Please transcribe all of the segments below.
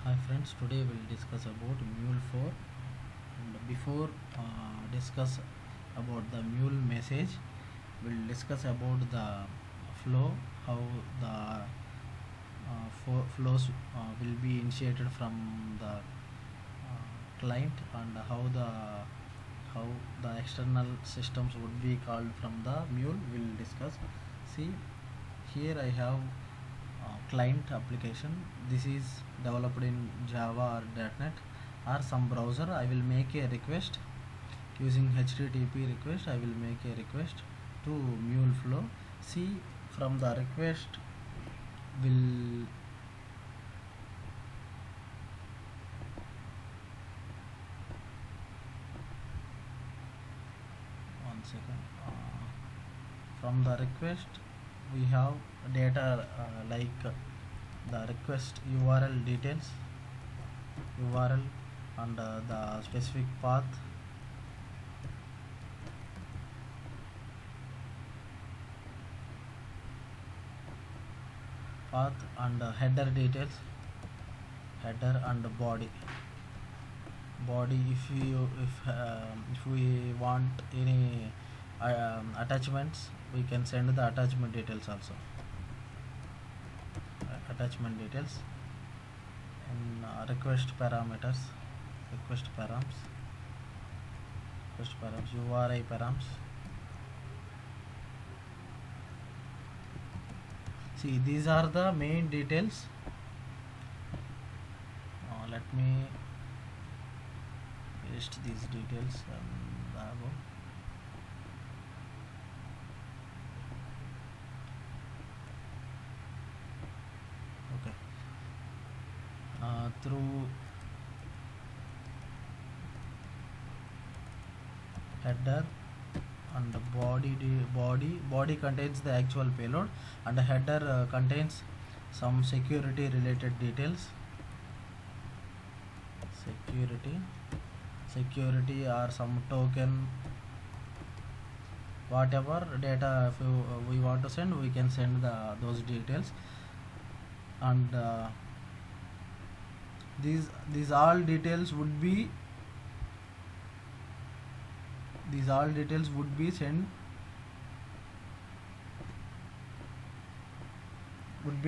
Hi friends, today we'll discuss about Mule 4, and before discuss about the Mule message, we'll discuss about the flow, how the flows will be initiated from the client, and how the external systems would be called from the Mule. We'll discuss. See, here I have client application. This is developed in Java or .NET or some browser. I will make a request using HTTP request. I will make a request to MuleFlow. See, from the request will one second. From the request we have data like the request URL details, URL, and the specific path and header details, header and body. If we want any attachments, we can send the attachment details also. Attachment details in request parameters, request params, URI params. See, these are the main details. Let me paste these details above. Okay. Through header and body contains the actual payload, and the header contains some security related details. Security or some token, whatever data if we want to send, we can send those details. And these all details would be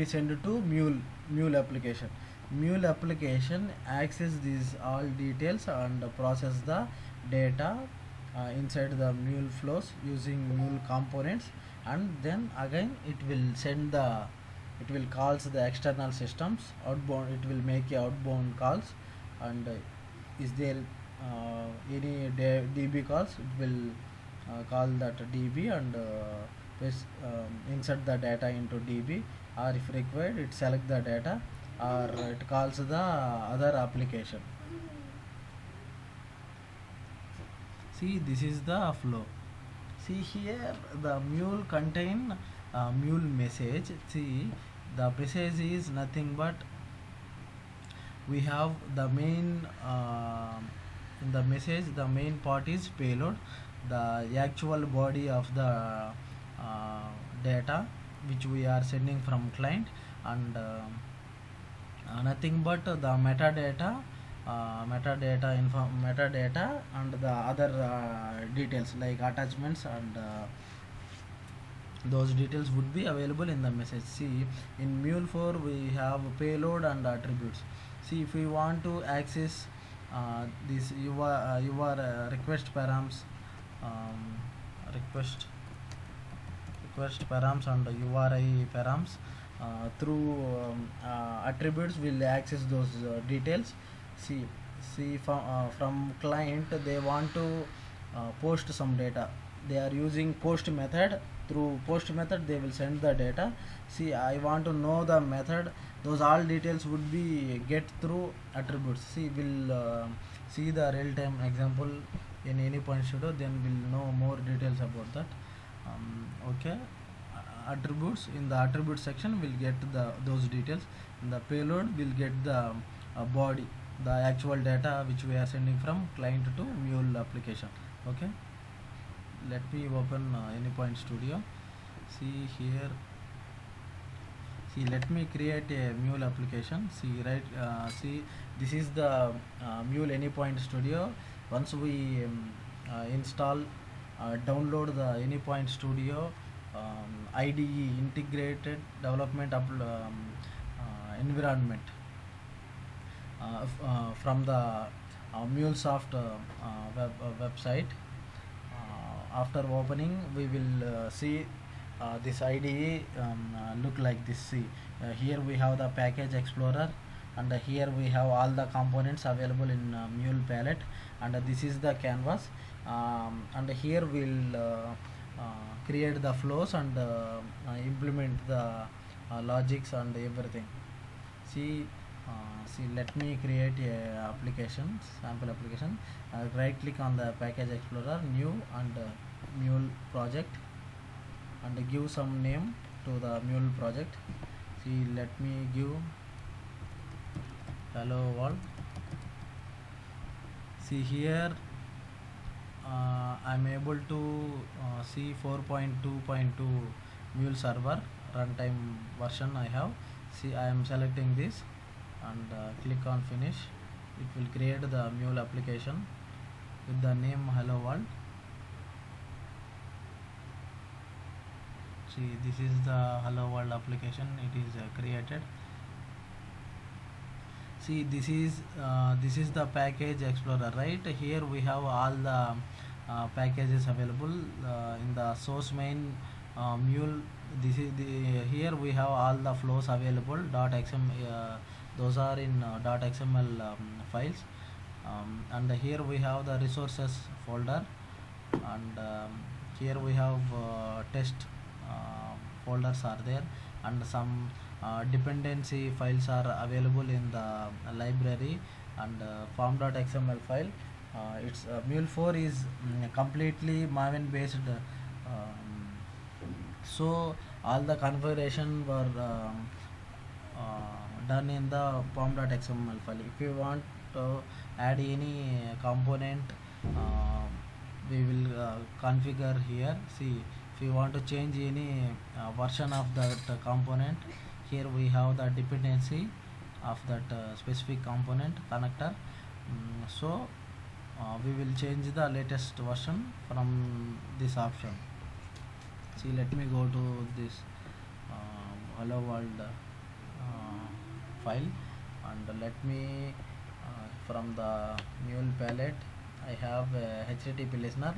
sent to Mule application. Mule application access these all details and process the data inside the Mule flows using Mule components, and then again it will calls the external systems outbound. It will make a outbound calls, and is there any DB calls, it will call that DB and insert the data into DB, or if required it select the data, or it calls the other application. See, this is the flow. See here the Mule contain Mule message. See, the message is nothing but we have the main in the message, the main part is payload, the actual body of the data which we are sending from client, and nothing but the metadata, and the other details like attachments, and those details would be available in the message. See, in Mule 4 we have payload and attributes. See, if we want to access this your request params, request params and URI params, through attributes will access those details. See, from client they want to post some data. They are using post method. Through post method they will send the data. See, I want to know the method. Those all details would be get through attributes. See, we'll see the real-time example in Anypoint Studio, then we'll know more details about that. Okay, attributes, in the attribute section we'll get those details. In the payload we'll get the body, the actual data which we are sending from client to Mule application. Okay, let me open Anypoint Studio. See here, See, let me create a mule application. See, right, see, this is the mule anypoint studio. Once we install, download the anypoint studio IDE, integrated development environment, from the MuleSoft website. After opening, we will see this IDE look like this. See, here we have the package explorer, and here we have all the components available in Mule palette, and this is the canvas, and here we'll create the flows and implement the logics and everything. See, see, let me create a application, sample application. Right click on the package explorer, new, and mule project, and give some name to the mule project. See, let me give hello world. See here, I'm able to see 4.2.2 mule server runtime version I have. See, I am selecting this, and click on finish. It will create the mule application with the name hello world. See, this is the hello world application. It is created. See, this is the package explorer, right? Here we have all the packages available in the source main mule. This is the here we have all the flows available .xml, those are in .xml files, and here we have the resources folder, and here we have test folders are there, and some dependency files are available in the library, and form.xml file. It's Mule 4 is completely Maven based, so all the configuration were done in the form.xml file. If you want to add any component, we will configure here. See, if you want to change any version of that component, here we have the dependency of that specific component connector. So we will change the latest version from this option. See, let me go to this hello world file, and let me from the mule palette, I have a HTTP listener.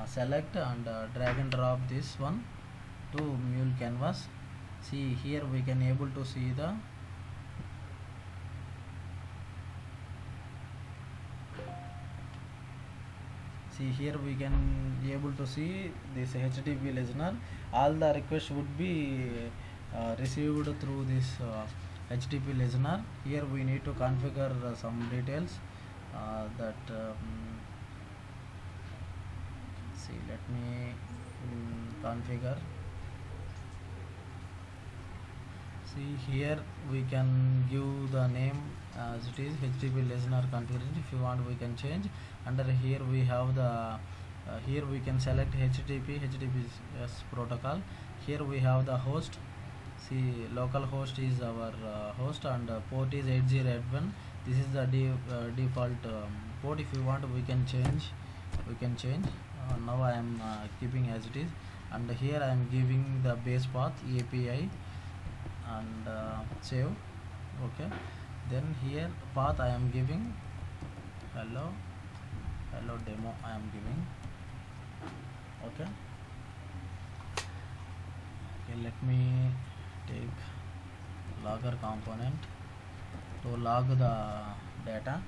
Select and drag and drop this one to mule canvas. See, here we can able to see the here we can able to see this HTTP listener. All the requests would be received through this HTTP listener. Here we need to configure some details that see, let me configure. See, here we can give the name as it is HTTP listener configuration. If you want, we can change. Under here we have the here we can select HTTPS protocol. Here we have the host. See, local host is our host, and port is 8081. This is the default port. If you want, we can change. Now I am keeping as it is, and here I am giving the base path API, and save. Okay, then here path I am giving hello demo I am giving. Okay, let me take logger component to log the data.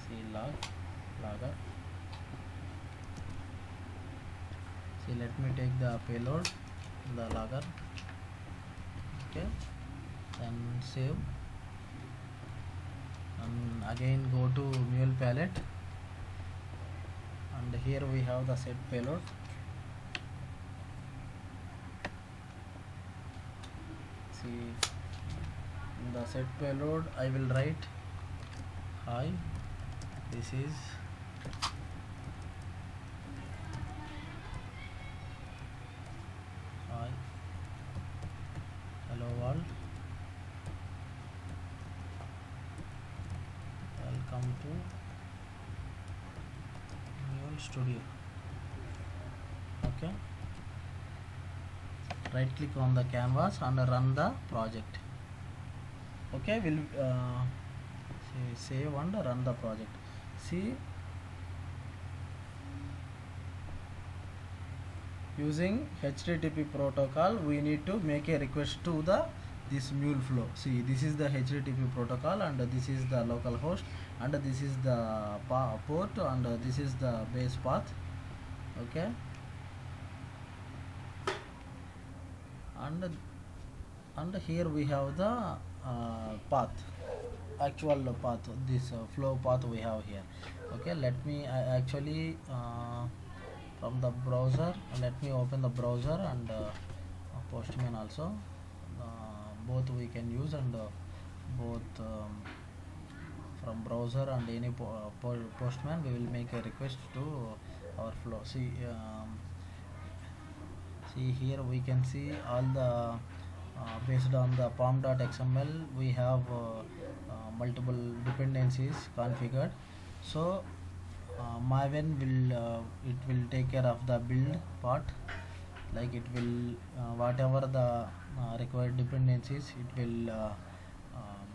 See, logger. See, let me take the payload, the logger. Okay, then save, and again go to mule palette, and here we have the set payload. See, in the set payload I will write hi, this is hi, Studio. Okay, right click on the canvas and run the project. Okay, we'll save and run the project. See, using HTTP protocol, we need to make a request to the this mule flow. See, this is the HTTP protocol, and this is the local host, and this is the port, and this is the base path. Okay, and here we have the path, actual path, this flow path we have here. Okay, let me actually from the browser, let me open the browser and Postman also, both we can use, and both from browser and any Postman we will make a request to our flow. See here we can see all the based on the pom.xml we have multiple dependencies configured. So Maven it will take care of the build part, like it will whatever the required dependencies, it will um,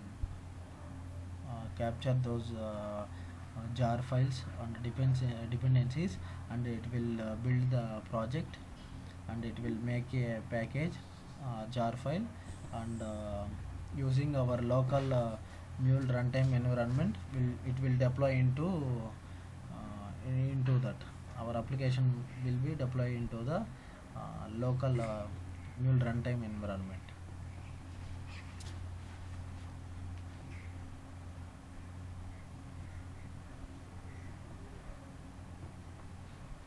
capture those jar files and dependencies, and it will build the project, and it will make a package jar file, and using our local mule runtime environment it will deploy into that. Our application will be deployed into the local mule runtime environment.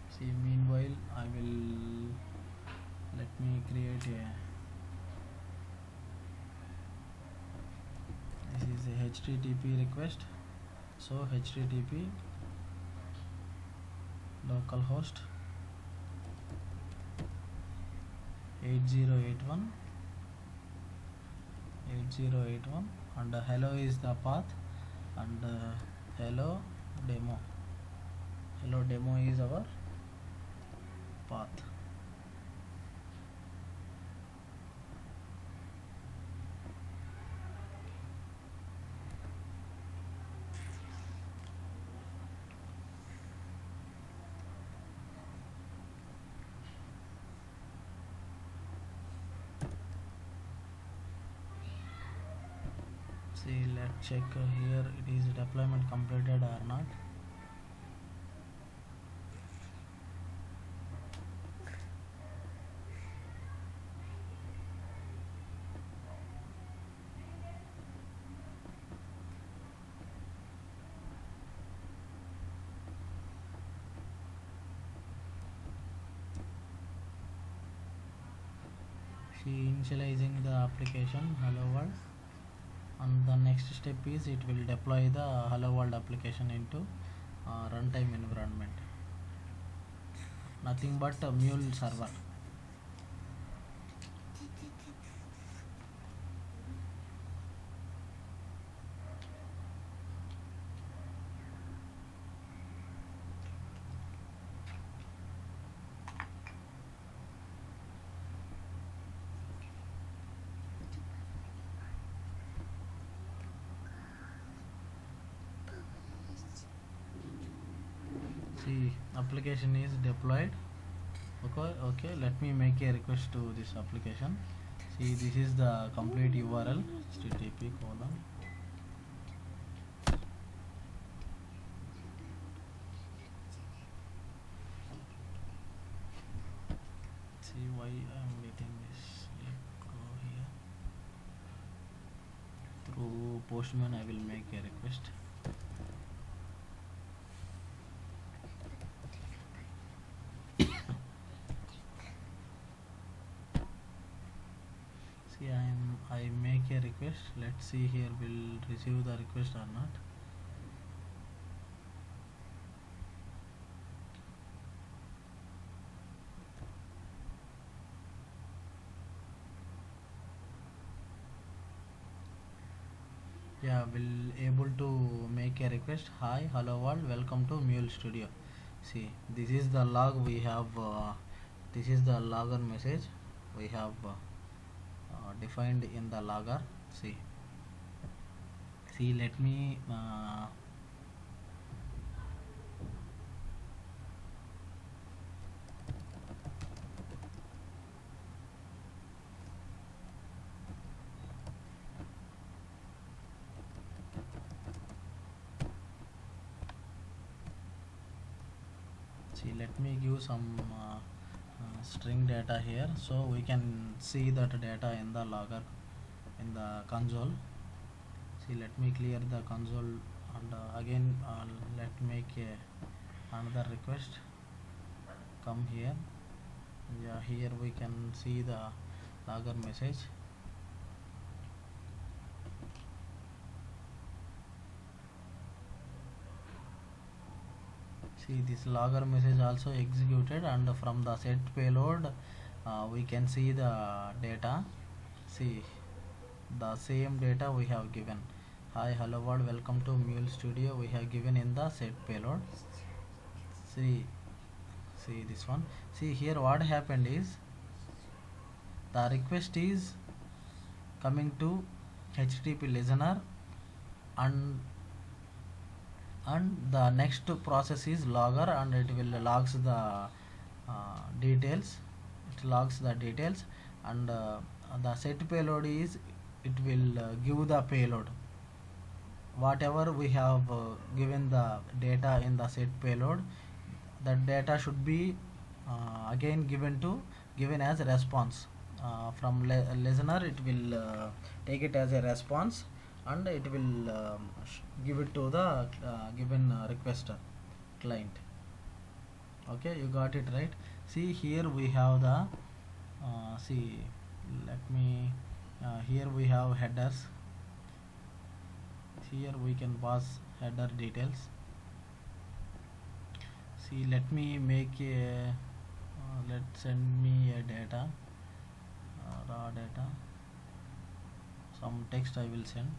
See, meanwhile I will let me create a, this is a HTTP request. So HTTP localhost 8081 and hello is the path, and hello demo is our path. See, let's check here it is deployment completed or not. See, initializing the application hello world, and the next step is it will deploy the hello world application into runtime environment, nothing but a mule server. See, application is deployed. Okay, let me make a request to this application. See, this is the complete URL, http colon. See why I am getting this. Let go here. Through Postman I will make a request. See, I make a request. Let's see here will receive the request or not. Yeah, will able to make a request. Hi, hello world, welcome to Mule Studio. See, this is the log we have. This is the logger message we have defined in the logger. See, let me let me give some string data here, so we can see that data in the logger in the console. See, let me clear the console, and again let make another request. Come here. Yeah, here we can see the logger message. See, this logger message also executed, and from the set payload we can see the data. See, the same data we have given. Hi, hello world, welcome to Mule Studio, we have given in the set payload. See, this one. See, here what happened is the request is coming to HTTP listener, and the next process is logger, and it will logs the details. It logs the details, and the set payload is, it will give the payload whatever we have given the data in the set payload. That data should be again given as a response from listener. It will take it as a response, and it will give it to the given requester client. Okay, you got it right. See, here we have the see, let me here we have headers. Here we can pass header details. See, let me make a send me a data, raw data, some text I will send.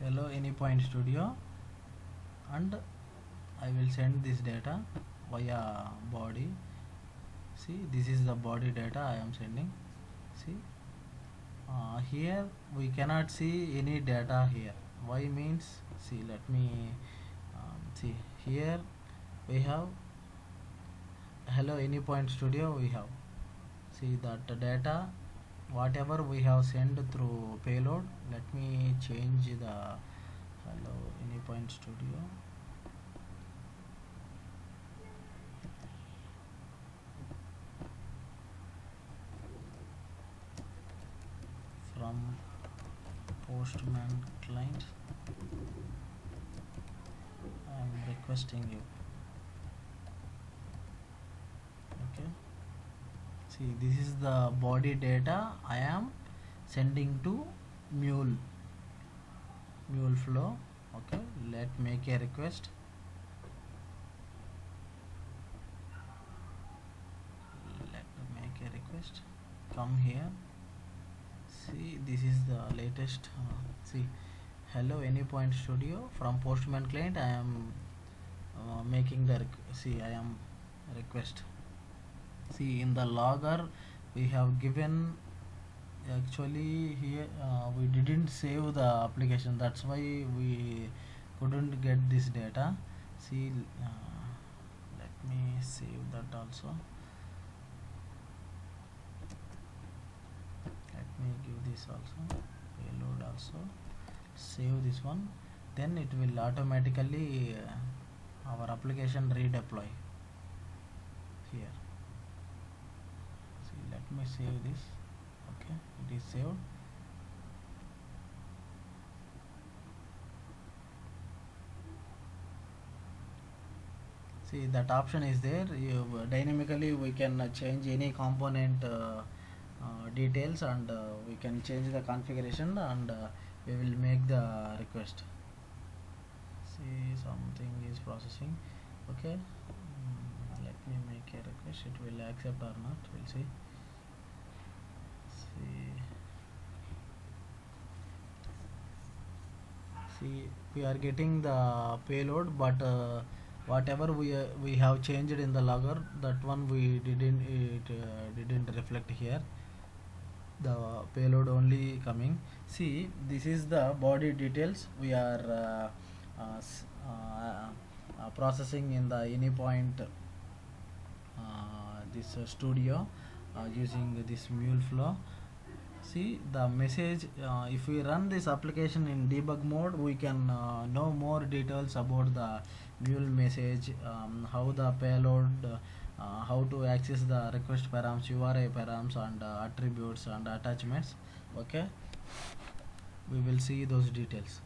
Hello Anypoint Studio, and I will send this data via body. See, this is the body data I am sending. See, here we cannot see any data here. Why means, see, let me see, here we have hello Anypoint Studio, we have, see, that data whatever we have sent through payload. Let me change the hello Anypoint Studio. From Postman client, I am requesting you. Okay, see, this is the body data I am sending to Mule flow. Okay, let make a request. Let me make a request. Come here. See, this is the latest. See, hello Anypoint Studio, from Postman client I am making the see, I am request. See, in the logger we have given, actually here we didn't save the application, that's why we couldn't get this data. See, let me save that also. Let me give this also, payload also, save this one, then it will automatically our application redeploy here. See, let me save this. Okay, it is saved. See, that option is there. You dynamically we can change any component details, and we can change the configuration, and we will make the request. See, something is processing. Okay, let me make a request. It will accept or not, we'll see. See, we are getting the payload, but whatever we have changed in the logger, that one we didn't reflect here. The payload only coming. See, this is the body details we are processing in the Anypoint this studio using this MuleFlow. See the message, if we run this application in debug mode, we can know more details about the mule message, how the payload, how to access the request params, URI params, and attributes and attachments. Okay, we will see those details.